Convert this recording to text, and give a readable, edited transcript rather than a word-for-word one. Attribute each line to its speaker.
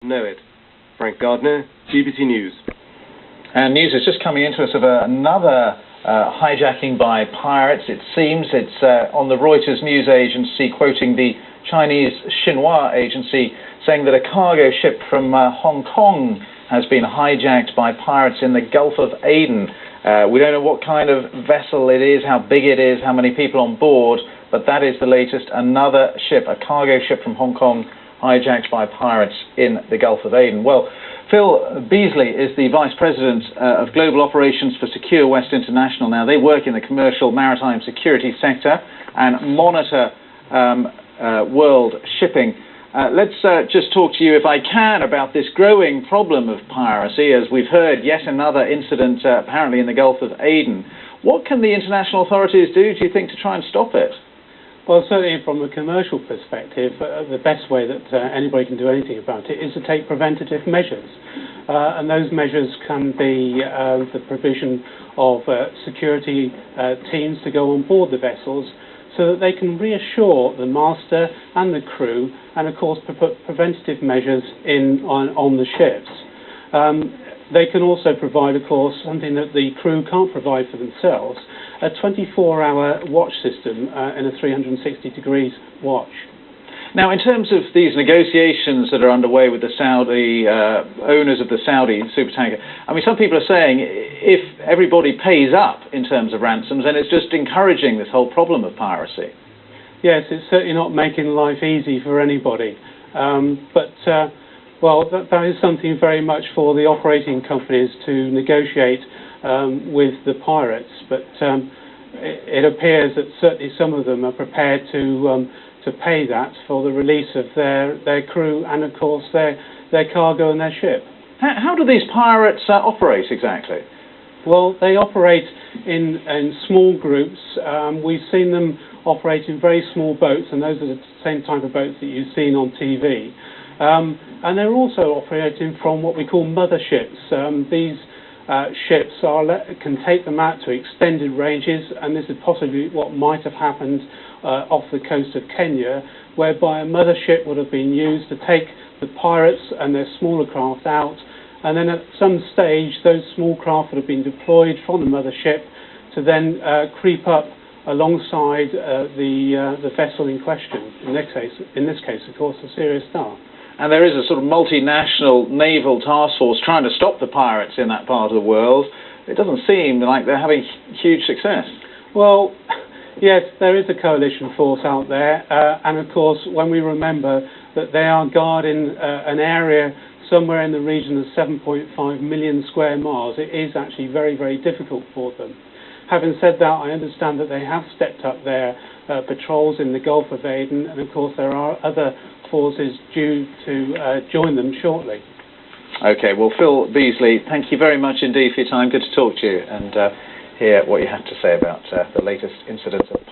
Speaker 1: Know it. Frank Gardner, BBC News.
Speaker 2: And news is just coming into us of another hijacking by pirates. It seems it's on the Reuters news agency, quoting the Chinese Xinhua agency, saying that a cargo ship from Hong Kong has been hijacked by pirates in the Gulf of Aden. We don't know what kind of vessel it is, how big it is, how many people on board, but that is the latest. Another ship, a cargo ship from Hong Kong, hijacked by pirates in the Gulf of Aden. Well, Phil Beasley is the Vice President of Global Operations for Securewest International. Now, they work in the commercial maritime security sector and monitor world shipping. Let's just talk to you, if I can, about this growing problem of piracy. As we've heard, yet another incident apparently in the Gulf of Aden. What can the international authorities do you think, to try and stop it?
Speaker 3: Well, certainly from a commercial perspective, the best way that anybody can do anything about it is to take preventative measures. And those measures can be the provision of security teams to go on board the vessels so that they can reassure the master and the crew, and of course put preventative measures on the ships. They can also provide, of course, something that the crew can't provide for themselves, a 24-hour watch system in a 360 degrees watch.
Speaker 2: Now, in terms of these negotiations that are underway with the Saudi owners of the Saudi supertanker, I mean, some people are saying if everybody pays up in terms of ransoms, then it's just encouraging this whole problem of piracy.
Speaker 3: Yes, it's certainly not making life easy for anybody. Well, that is something very much for the operating companies to negotiate with the pirates. But it appears that certainly some of them are prepared to pay that for the release of their crew and, of course, their cargo and their ship.
Speaker 2: How do these pirates operate exactly?
Speaker 3: Well, they operate in small groups. We've seen them operate in very small boats, and those are the same type of boats that you've seen on TV. And they're also operating from what we call motherships. These ships can take them out to extended ranges, and this is possibly what might have happened off the coast of Kenya, whereby a mothership would have been used to take the pirates and their smaller craft out, and then at some stage those small craft would have been deployed from the mothership to then creep up alongside the vessel in question. In this case, of course, the Serious Star.
Speaker 2: And there is a sort of multinational naval task force trying to stop the pirates in that part of the world. It doesn't seem like they're having huge success.
Speaker 3: Well, yes, there is a coalition force out there. And of course, when we remember that they are guarding an area somewhere in the region of 7.5 million square miles, it is actually very, very difficult for them. Having said that, I understand that they have stepped up their patrols in the Gulf of Aden, and of course there are other forces due to join them shortly.
Speaker 2: Okay, well, Phil Beasley, thank you very much indeed for your time. Good to talk to you and hear what you had to say about the latest incidents of